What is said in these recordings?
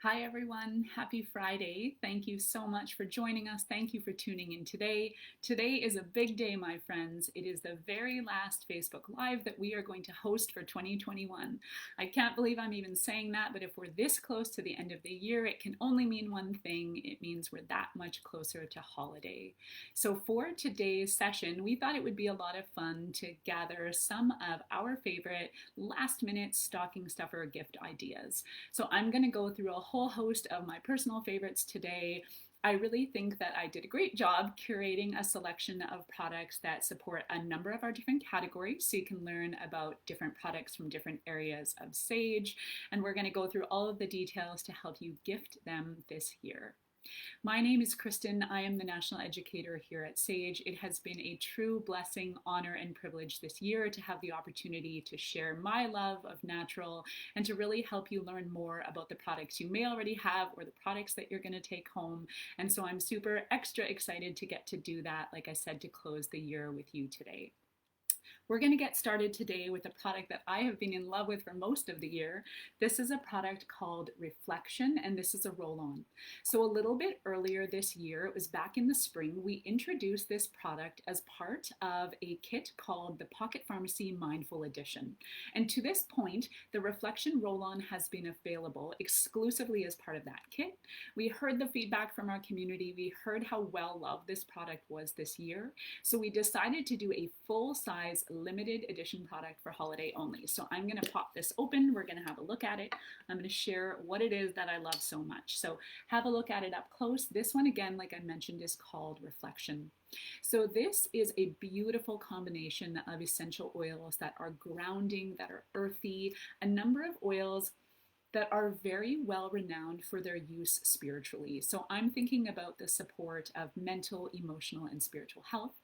Hi everyone, happy Friday. Thank you so much for joining us. Thank you for tuning in today. Today is a big day, my friends. It is the very last Facebook Live that we are going to host for 2021. I can't believe I'm even saying that, but if we're this close to the end of the year, it can only mean one thing. It means we're that much closer to holiday. So for today's session, we thought it would be a lot of fun to gather some of our favorite last minute stocking stuffer gift ideas. So I'm going to go through a whole host of my personal favorites today. I really think that I did a great job curating a selection of products that support a number of our different categories, so you can learn about different products from different areas of Sage, and we're going to go through all of the details to help you gift them this year. My name is Kristin. I am the National Educator here at Sage. It has been a true blessing, honor, and privilege this year to have the opportunity to share my love of natural and to really help you learn more about the products you may already have or the products that you're going to take home. And so I'm super extra excited to get to do that, like I said, to close the year with you today. We're going to get started today with a product that I have been in love with for most of the year. This is a product called Reflection, and this is a roll-on. So a little bit earlier this year, it was back in the spring, we introduced this product as part of a kit called the Pocket Pharmacy Mindful Edition. And to this point, the Reflection roll-on has been available exclusively as part of that kit. We heard the feedback from our community. We heard how well loved this product was this year. So we decided to do a full-size limited edition product for holiday only. So I'm going to pop this open. We're going to have a look at it. I'm going to share what it is that I love so much. So have a look at it up close. This one, again, like I mentioned, is called Reflection. So this is a beautiful combination of essential oils that are grounding, that are earthy, a number of oils that are very well renowned for their use spiritually. So I'm thinking about the support of mental, emotional, and spiritual health.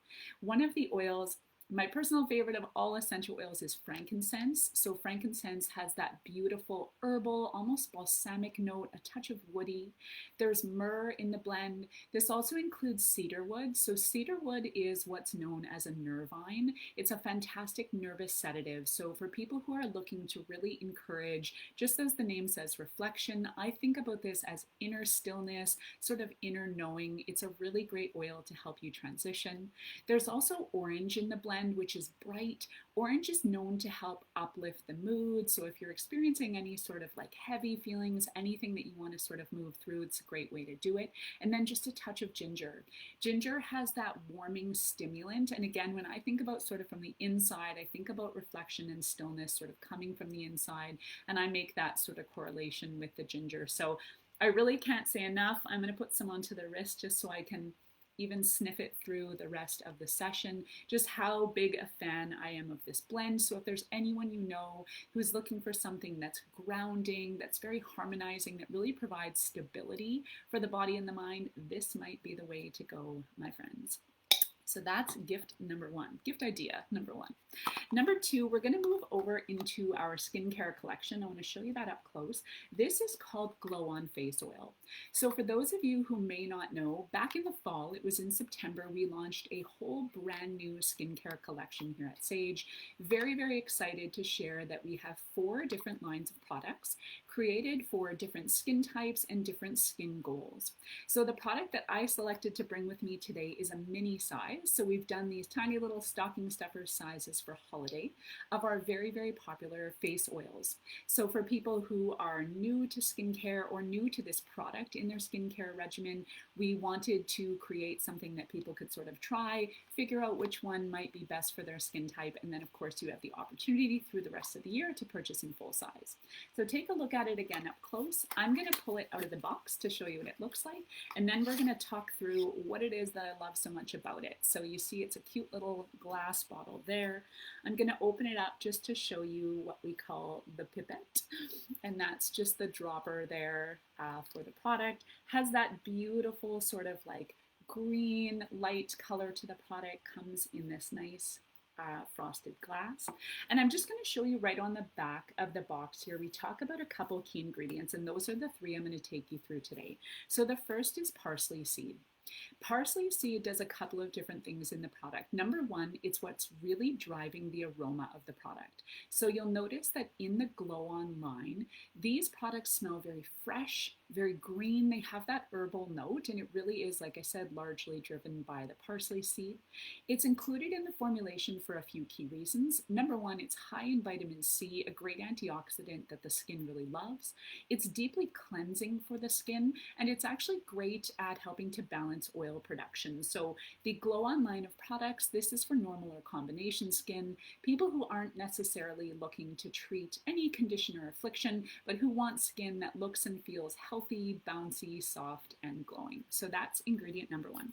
One of the oils, my personal favorite of all essential oils, is frankincense. So frankincense has that beautiful herbal, almost balsamic note, a touch of woody. There's myrrh in the blend. This also includes cedarwood. So cedarwood is what's known as a nervine. It's a fantastic nervous sedative. So for people who are looking to really encourage, just as the name says, reflection, I think about this as inner stillness, sort of inner knowing. It's a really great oil to help you transition. There's also orange in the blend, which is bright. Orange is known to help uplift the mood. So if you're experiencing any sort of like heavy feelings, anything that you want to sort of move through, it's a great way to do it. And then just a touch of ginger. Ginger has that warming stimulant. And again, when I think about sort of from the inside, I think about reflection and stillness sort of coming from the inside. And I make that sort of correlation with the ginger. So I really can't say enough. I'm going to put some onto the wrist just so I can even sniff it through the rest of the session, just how big a fan I am of this blend. So if there's anyone you know who's looking for something that's grounding, that's very harmonizing, that really provides stability for the body and the mind, this might be the way to go, my friends. So that's gift number one, gift idea number one. Number two, we're going to move over into our skincare collection. I want to show you that up close. This is called Glow On Face Oil. So for those of you who may not know, back in the fall, it was in September, we launched a whole brand new skincare collection here at Sage. Very, very excited to share that we have 4 different lines of products created for different skin types and different skin goals. So the product that I selected to bring with me today is a mini size. So we've done these tiny little stocking stuffer sizes for holiday of our very, very popular face oils. So for people who are new to skincare or new to this product in their skincare regimen, we wanted to create something that people could sort of try, figure out which one might be best for their skin type, and then of course you have the opportunity through the rest of the year to purchase in full size. So take a look at it again up close. I'm going to pull it out of the box to show you what it looks like, and then we're going to talk through what it is that I love so much about it. So you see it's a cute little glass bottle there. I'm going to open it up just to show you what we call the pipette, and that's just the dropper there for the product. Has that beautiful sort of like green light color to the product, comes in this nice frosted glass. And I'm just going to show you right on the back of the box here, we talk about a couple key ingredients, and those are the 3 I'm going to take you through today. So the first is parsley seed. Parsley seed does a couple of different things in the product. Number one, it's what's really driving the aroma of the product. So you'll notice that in the Glow On line, these products smell very fresh, very green. They have that herbal note, and it really is, like I said, largely driven by the parsley seed. It's included in the formulation for a few key reasons. Number one, it's high in vitamin C, a great antioxidant that the skin really loves. It's deeply cleansing for the skin, and it's actually great at helping to balance oil production. So the Glow On line of products, this is for normal or combination skin, people who aren't necessarily looking to treat any condition or affliction, but who want skin that looks and feels healthy, bouncy, soft, and glowing. So that's ingredient number one.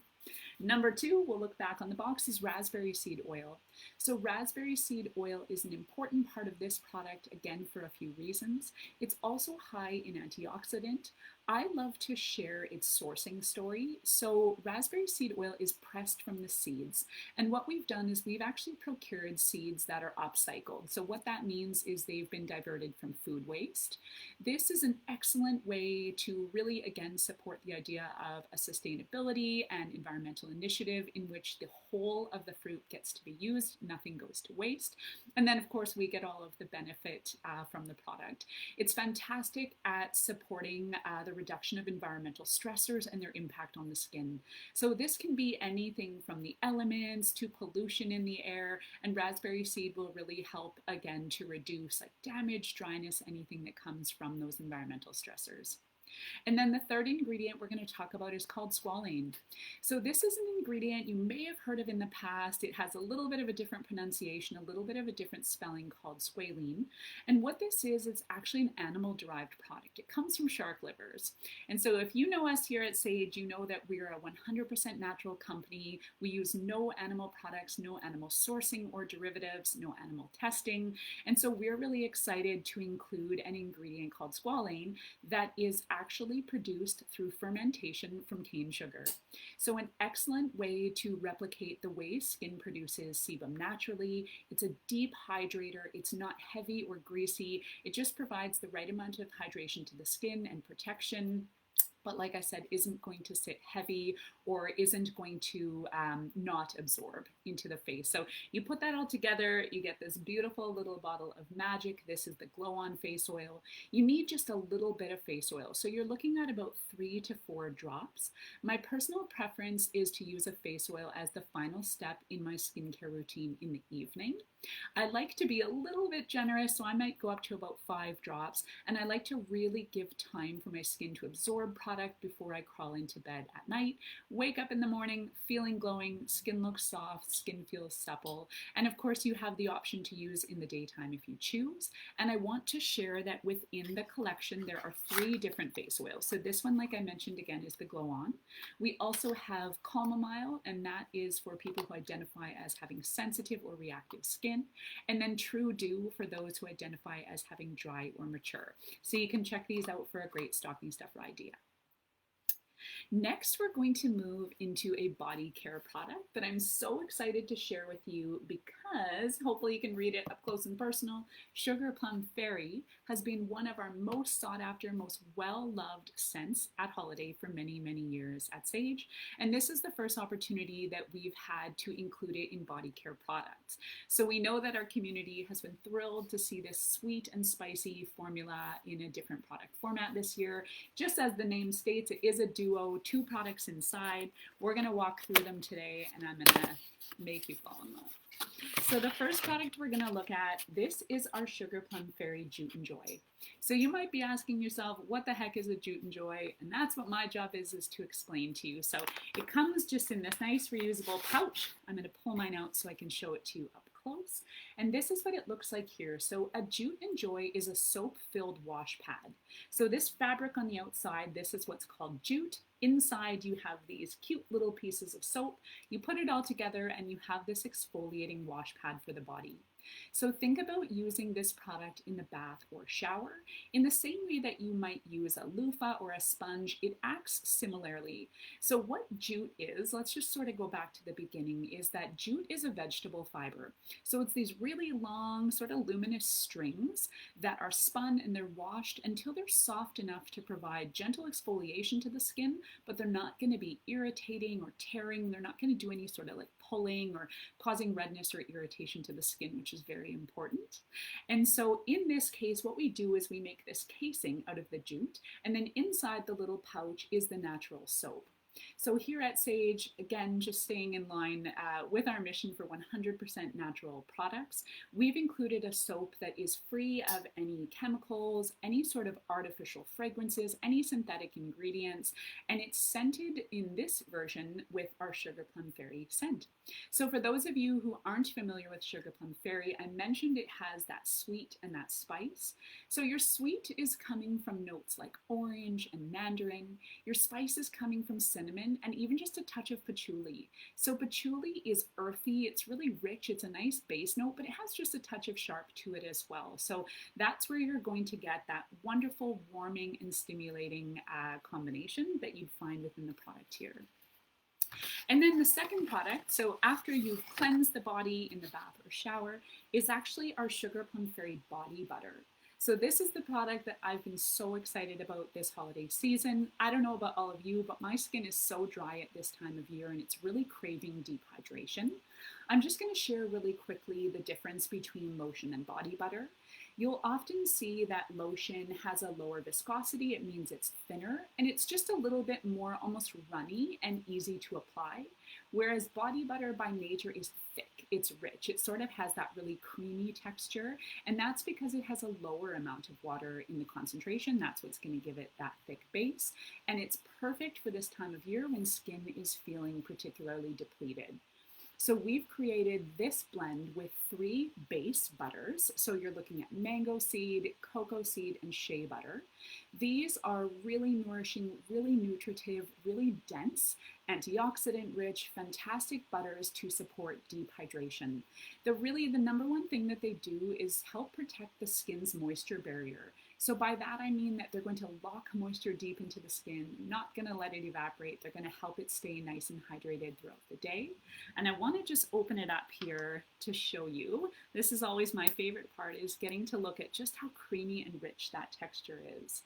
Number two, we'll look back on the box, is raspberry seed oil. So raspberry seed oil is an important part of this product, again, for a few reasons. It's also high in antioxidant. I love to share its sourcing story. So raspberry seed oil is pressed from the seeds. And what we've done is we've actually procured seeds that are upcycled. So what that means is they've been diverted from food waste. This is an excellent way to really, again, support the idea of a sustainability and environmental initiative in which the whole of the fruit gets to be used, nothing goes to waste. And then, of course, we get all of the benefit from the product. It's fantastic at supporting the reduction of environmental stressors and their impact on the skin. So this can be anything from the elements to pollution in the air, and raspberry seed will really help, again, to reduce like damage, dryness, anything that comes from those environmental stressors. And then the third ingredient we're going to talk about is called squalane. So this is an ingredient you may have heard of in the past. It has a little bit of a different pronunciation, a little bit of a different spelling, called squalene. And what this is, it's actually an animal-derived product. It comes from shark livers. And so if you know us here at Sage, you know that we're a 100% natural company. We use no animal products, no animal sourcing or derivatives, no animal testing. And so we're really excited to include an ingredient called squalane that is actually produced through fermentation from cane sugar. So an excellent way to replicate the way skin produces sebum naturally. It's a deep hydrator. It's not heavy or greasy. It just provides the right amount of hydration to the skin and protection, but like I said, isn't going to sit heavy or isn't going to not absorb into the face. So you put that all together, you get this beautiful little bottle of magic. This is the Glow On face oil. You need just a little bit of face oil. So you're looking at about 3 to 4 drops. My personal preference is to use a face oil as the final step in my skincare routine in the evening. I like to be a little bit generous, so I might go up to about 5 drops, and I like to really give time for my skin to absorb product before I crawl into bed at night. Wake up in the morning feeling glowing, skin looks soft, skin feels supple, and of course you have the option to use in the daytime if you choose. And I want to share that within the collection there are 3 different face oils. So this one, like I mentioned again, is the Glow On. We also have Chamomile, and that is for people who identify as having sensitive or reactive skin. And then True Dew for those who identify as having dry or mature. So you can check these out for a great stocking stuffer idea. Next, we're going to move into a body care product that I'm so excited to share with you because hopefully you can read it up close and personal. Sugarplum Fairy has been one of our most sought after, most well-loved scents at holiday for many, many years at Sage. And this is the first opportunity that we've had to include it in body care products. So we know that our community has been thrilled to see this sweet and spicy formula in a different product format this year. Just as the name states, it is a duo, 2 products inside. We're going to walk through them today, and I'm going to make you fall in love. So the first product we're going to look at, this is our Sugarplum Fairy Jute and Joy. So you might be asking yourself, what the heck is a Jute and Joy? And that's what my job is to explain to you. So it comes just in this nice reusable pouch. I'm going to pull mine out so I can show it to you up close. And this is what it looks like here. So a Jute and Joy is a soap-filled wash pad. So this fabric on the outside, this is what's called jute. Inside you have these cute little pieces of soap. You put it all together and you have this exfoliating wash pad for the body. So think about using this product in the bath or shower. In the same way that you might use a loofah or a sponge, it acts similarly. So what jute is, let's just sort of go back to the beginning, is that jute is a vegetable fiber. So it's these really long, sort of luminous strings that are spun and they're washed until they're soft enough to provide gentle exfoliation to the skin, but they're not going to be irritating or tearing. They're not going to do any sort of like pulling or causing redness or irritation to the skin, which is very important. And so in this case, what we do is we make this casing out of the jute, and then inside the little pouch is the natural soap. So here at Saje, again, just staying in line with our mission for 100% natural products, we've included a soap that is free of any chemicals, any sort of artificial fragrances, any synthetic ingredients, and it's scented in this version with our Sugarplum Fairy scent. So for those of you who aren't familiar with Sugarplum Fairy, I mentioned it has that sweet and that spice. So your sweet is coming from notes like orange and mandarin. Your spice is coming from cinnamon and even just a touch of patchouli. So patchouli is earthy, it's really rich, it's a nice base note, but it has just a touch of sharp to it as well. So that's where you're going to get that wonderful warming and stimulating combination that you'd find within the product here. And then the second product, so after you've cleansed the body in the bath or shower, is actually our Sugarplum Fairy Body Butter. So this is the product that I've been so excited about this holiday season. I don't know about all of you, but my skin is so dry at this time of year and it's really craving deep hydration. I'm just going to share really quickly the difference between lotion and body butter. You'll often see that lotion has a lower viscosity. It means it's thinner and it's just a little bit more almost runny and easy to apply. Whereas body butter by nature is thick, it's rich. It sort of has that really creamy texture, and that's because it has a lower amount of water in the concentration. That's what's going to give it that thick base. And it's perfect for this time of year when skin is feeling particularly depleted. So we've created this blend with 3 base butters. So you're looking at mango seed, cocoa seed, and shea butter. These are really nourishing, really nutritive, really dense, antioxidant rich, fantastic butters to support deep hydration. The number one thing that they do is help protect the skin's moisture barrier. So by that I mean that they're going to lock moisture deep into the skin, not going to let it evaporate. They're going to help it stay nice and hydrated throughout the day. And I want to just open it up here to show you. This is always my favorite part, is getting to look at just how creamy and rich that texture is.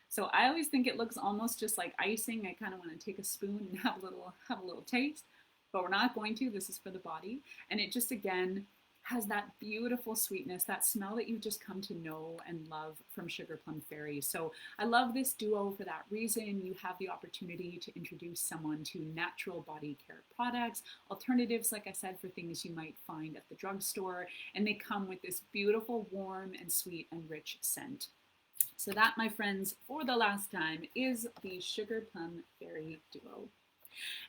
So I always think it looks almost just like icing. I kind of want to take a spoon and have a little taste, but we're not going to. This is for the body. And it just, again, has that beautiful sweetness, that smell that you've just come to know and love from Sugarplum Fairy. So I love this duo for that reason. You have the opportunity to introduce someone to natural body care products, alternatives, like I said, for things you might find at the drugstore, and they come with this beautiful, warm and sweet and rich scent. So that, my friends, for the last time, is the Sugarplum Fairy duo.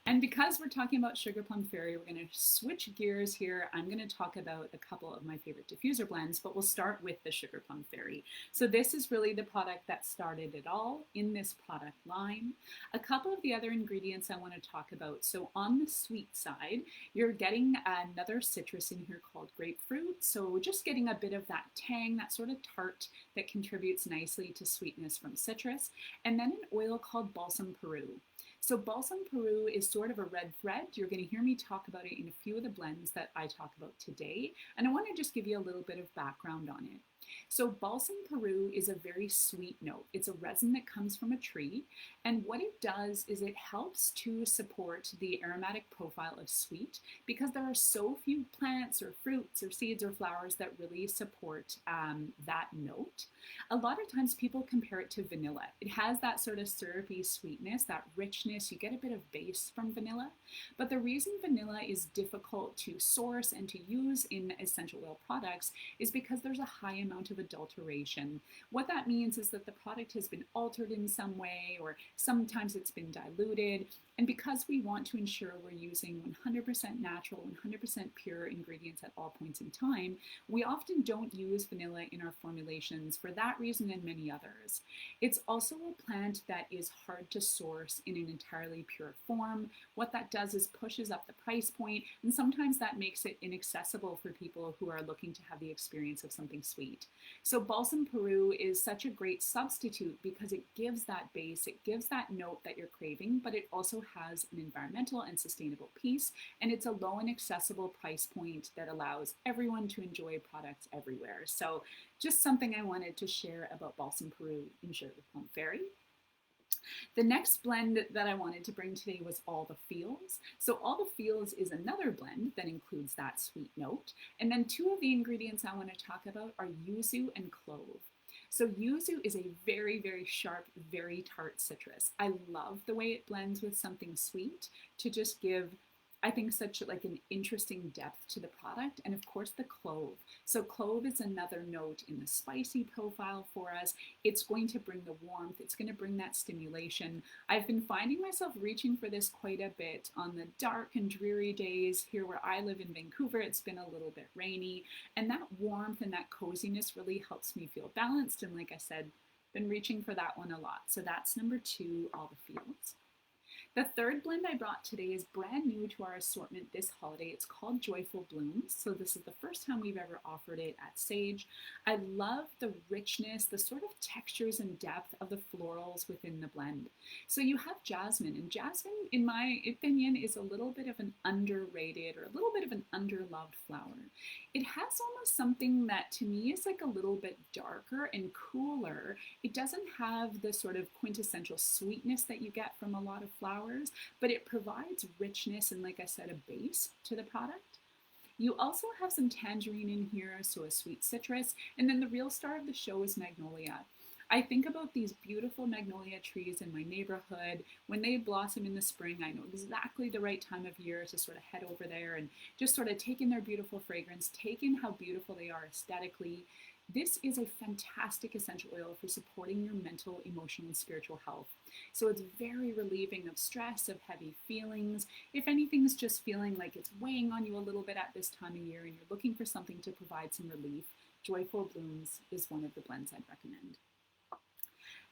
And because we're talking about Sugarplum Fairy, we're going to switch gears here. I'm going to talk about a couple of my favorite diffuser blends, but we'll start with the Sugarplum Fairy. So this is really the product that started it all in this product line. A couple of the other ingredients I want to talk about. So on the sweet side, you're getting another citrus in here called grapefruit. So just getting a bit of that tang, that sort of tart that contributes nicely to sweetness from citrus. And then an oil called Balsam Peru. So Balsam Peru is sort of a red thread. You're going to hear me talk about it in a few of the blends that I talk about today. And I want to just give you a little bit of background on it. So Balsam Peru is a very sweet note. It's a resin that comes from a tree. And what it does is it helps to support the aromatic profile of sweet, because there are so few plants or fruits or seeds or flowers that really support that note. A lot of times people compare it to vanilla. It has that sort of syrupy sweetness, that richness. You get a bit of base from vanilla. But the reason vanilla is difficult to source and to use in essential oil products is because there's a high amount of adulteration. What that means is that the product has been altered in some way, or sometimes it's been diluted. And because we want to ensure we're using 100% natural, 100% pure ingredients at all points in time, we often don't use vanilla in our formulations for that reason and many others. It's also a plant that is hard to source in an entirely pure form. What that does is pushes up the price point, and sometimes that makes it inaccessible for people who are looking to have the experience of something sweet. So balsam Peru is such a great substitute because it gives that base, it gives that note that you're craving, but it also has an environmental and sustainable piece, and it's a low and accessible price point that allows everyone to enjoy products everywhere. So just something I wanted to share about balsam Peru in Sugarplum Fairy. The next blend that I wanted to bring today was All the Feels. So All the Feels is another blend that includes that sweet note. And then two of the ingredients I want to talk about are yuzu and clove. So yuzu is a very, very sharp, very tart citrus. I love the way it blends with something sweet to just give, I think, such like an interesting depth to the product. And of course the clove. So clove is another note in the spicy profile for us. It's going to bring the warmth. It's going to bring that stimulation. I've been finding myself reaching for this quite a bit on the dark and dreary days here where I live in Vancouver. It's been a little bit rainy, and that warmth and that coziness really helps me feel balanced. And like I said, been reaching for that one a lot. So that's number 2, All the Feels. The third blend I brought today is brand new to our assortment this holiday. It's called Joyful Blooms. So this is the first time we've ever offered it at Sage. I love the richness, the sort of textures and depth of the florals within the blend. So you have jasmine, and jasmine, in my opinion, is a little bit of an underrated or a little bit of an underloved flower. It has almost something that to me is like a little bit darker and cooler. It doesn't have the sort of quintessential sweetness that you get from a lot of flowers, but it provides richness and, like I said, a base to the product. You also have some tangerine in here, so a sweet citrus, and then the real star of the show is magnolia. I think about these beautiful magnolia trees in my neighborhood. When they blossom in the spring, I know exactly the right time of year to sort of head over there and just sort of take in their beautiful fragrance, take in how beautiful they are aesthetically. This is a fantastic essential oil for supporting your mental, emotional, and spiritual health. So it's very relieving of stress, of heavy feelings. If anything's just feeling like it's weighing on you a little bit at this time of year and you're looking for something to provide some relief, Joyful Blooms is one of the blends I'd recommend.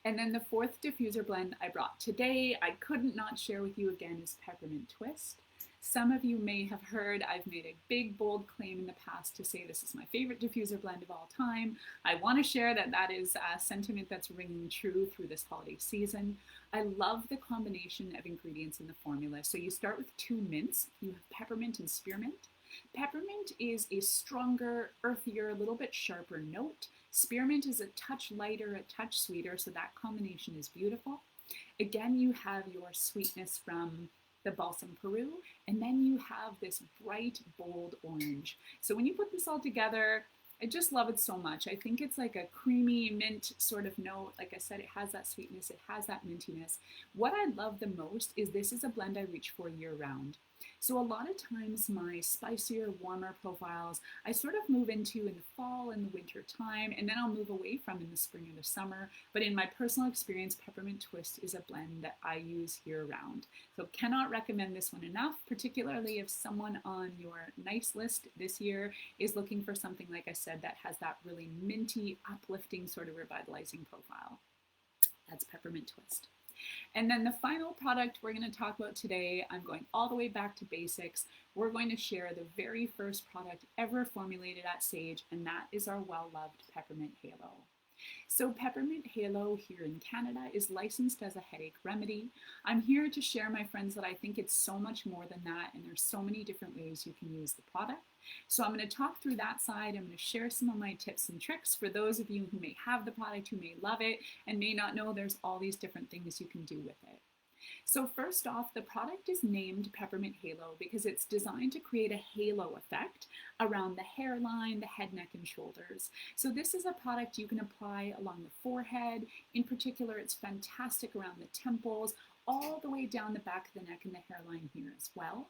And then the fourth diffuser blend I brought today, I couldn't not share with you again, is Peppermint Twist. Some of you may have heard I've made a big, bold claim in the past to say this is my favorite diffuser blend of all time. I want to share that that is a sentiment that's ringing true through this holiday season. I love the combination of ingredients in the formula. So you start with 2 mints. You have peppermint and spearmint. Peppermint is a stronger, earthier, a little bit sharper note. Spearmint is a touch lighter, a touch sweeter, so that combination is beautiful. Again, you have your sweetness from the balsam Peru, and then you have this bright, bold orange. So when you put this all together, I just love it so much. I think it's like a creamy mint sort of note. Like I said, it has that sweetness, it has that mintiness. What I love the most is this is a blend I reach for year round. So a lot of times my spicier, warmer profiles, I sort of move into in the fall and the winter time, and then I'll move away from in the spring or the summer. But in my personal experience, Peppermint Twist is a blend that I use year round. So cannot recommend this one enough, particularly if someone on your nice list this year is looking for something, like I said, that has that really minty, uplifting, sort of revitalizing profile. That's Peppermint Twist. And then the final product we're going to talk about today, I'm going all the way back to basics. We're going to share the very first product ever formulated at Sage, and that is our well-loved Peppermint Halo. So Peppermint Halo here in Canada is licensed as a headache remedy. I'm here to share, my friends, that I think it's so much more than that, and there's so many different ways you can use the product. So I'm going to talk through that side. I'm going to share some of my tips and tricks for those of you who may have the product, who may love it, and may not know there's all these different things you can do with it. So first off, the product is named Peppermint Halo because it's designed to create a halo effect around the hairline, the head, neck, and shoulders. So this is a product you can apply along the forehead. In particular, it's fantastic around the temples, all the way down the back of the neck and the hairline here as well.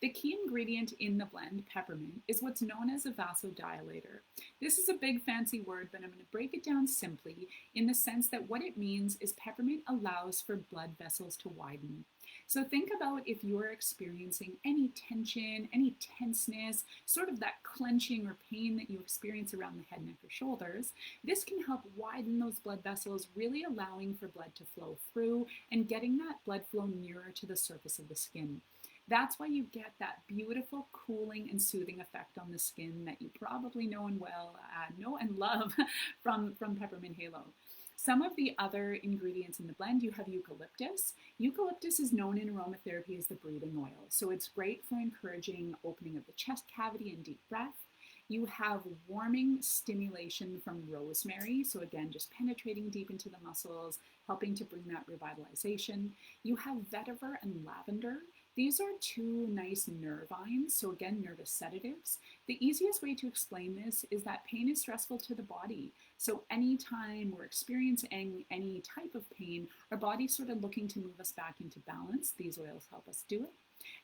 The key ingredient in the blend, peppermint, is what's known as a vasodilator. This is a big fancy word, but I'm going to break it down simply in the sense that what it means is peppermint allows for blood vessels to widen. So think about if you're experiencing any tension, any tenseness, sort of that clenching or pain that you experience around the head, neck, or shoulders. This can help widen those blood vessels, really allowing for blood to flow through and getting that blood flow nearer to the surface of the skin. That's why you get that beautiful cooling and soothing effect on the skin that you probably know and love from Peppermint Halo. Some of the other ingredients in the blend, you have eucalyptus. Eucalyptus is known in aromatherapy as the breathing oil, so it's great for encouraging opening of the chest cavity and deep breath. You have warming stimulation from rosemary, so again, just penetrating deep into the muscles, helping to bring that revitalization. You have vetiver and lavender. These are two nice nervines, so again, nervous sedatives. The easiest way to explain this is that pain is stressful to the body. So anytime we're experiencing any type of pain, our body's sort of looking to move us back into balance. These oils help us do it.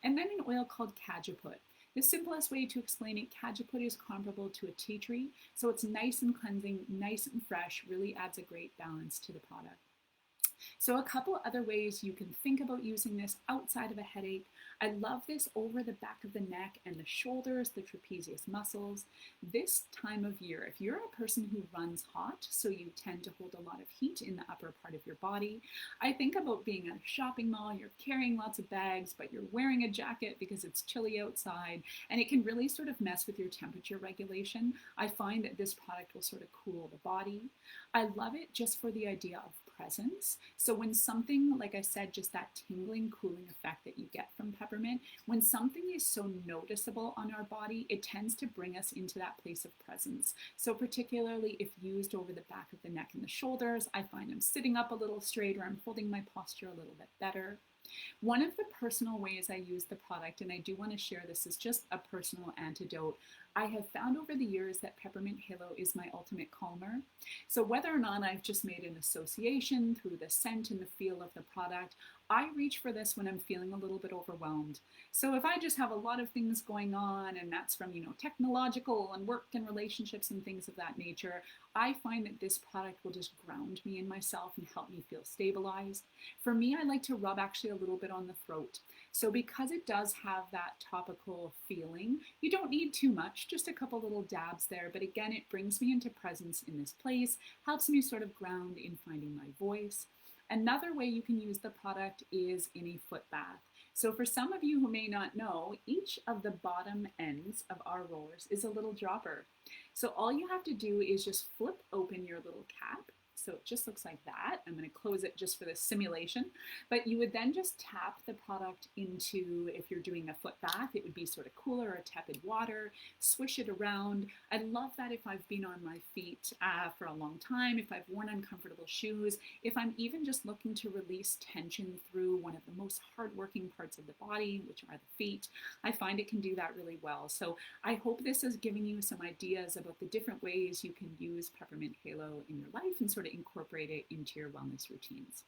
And then an oil called cajeput. The simplest way to explain it, cajeput is comparable to a tea tree. So it's nice and cleansing, nice and fresh, really adds a great balance to the product. So a couple other ways you can think about using this outside of a headache. I love this over the back of the neck and the shoulders, the trapezius muscles. This time of year, if you're a person who runs hot, so you tend to hold a lot of heat in the upper part of your body, I think about being at a shopping mall, you're carrying lots of bags, but you're wearing a jacket because it's chilly outside, and it can really sort of mess with your temperature regulation. I find that this product will sort of cool the body. I love it just for the idea of presence. So when something, like I said, just that tingling, cooling effect that you get from peppermint, when something is so noticeable on our body, it tends to bring us into that place of presence. So particularly if used over the back of the neck and the shoulders, I find I'm sitting up a little straighter, I'm holding my posture a little bit better. One of the personal ways I use the product, and I do want to share this as just a personal antidote, I have found over the years that Peppermint Halo is my ultimate calmer. So whether or not I've just made an association through the scent and the feel of the product, I reach for this when I'm feeling a little bit overwhelmed. So if I just have a lot of things going on, and that's from, technological and work and relationships and things of that nature, I find that this product will just ground me in myself and help me feel stabilized. For me, I like to rub actually a little bit on the throat. So because it does have that topical feeling, you don't need too much, just a couple little dabs there. But again, it brings me into presence in this place, helps me sort of ground in finding my voice. Another way you can use the product is in a foot bath. So for some of you who may not know, each of the bottom ends of our rollers is a little dropper. So all you have to do is just flip open your little cap. So it just looks like that. I'm going to close it just for the simulation. But you would then just tap the product into, if you're doing a foot bath, it would be sort of cooler or tepid water, swish it around. I love that if I've been on my feet for a long time, if I've worn uncomfortable shoes, if I'm even just looking to release tension through one of the most hardworking parts of the body, which are the feet, I find it can do that really well. So I hope this has given you some ideas about the different ways you can use Peppermint Halo in your life and sort of incorporate it into your wellness routines.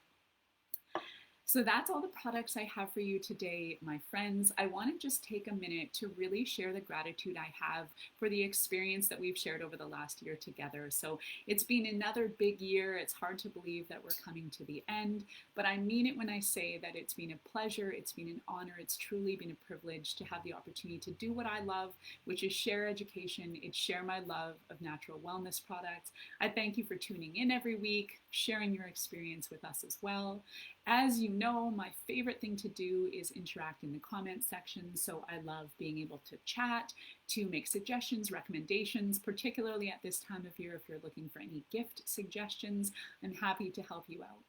So that's all the products I have for you today, my friends. I want to just take a minute to really share the gratitude I have for the experience that we've shared over the last year together. So it's been another big year. It's hard to believe that we're coming to the end, but I mean it when I say that it's been a pleasure, it's been an honor, it's truly been a privilege to have the opportunity to do what I love, which is share education, it's share my love of natural wellness products. I thank you for tuning in every week, sharing your experience with us as well. As you know, my favorite thing to do is interact in the comment section, so I love being able to chat, to make suggestions, recommendations, particularly at this time of year if you're looking for any gift suggestions. I'm happy to help you out.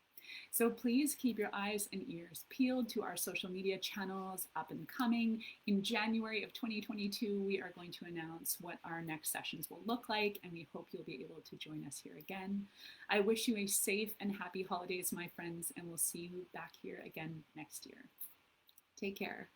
So please keep your eyes and ears peeled to our social media channels up and coming. In January of 2022, we are going to announce what our next sessions will look like, and we hope you'll be able to join us here again. I wish you a safe and happy holidays, my friends, and we'll see you back here again next year. Take care.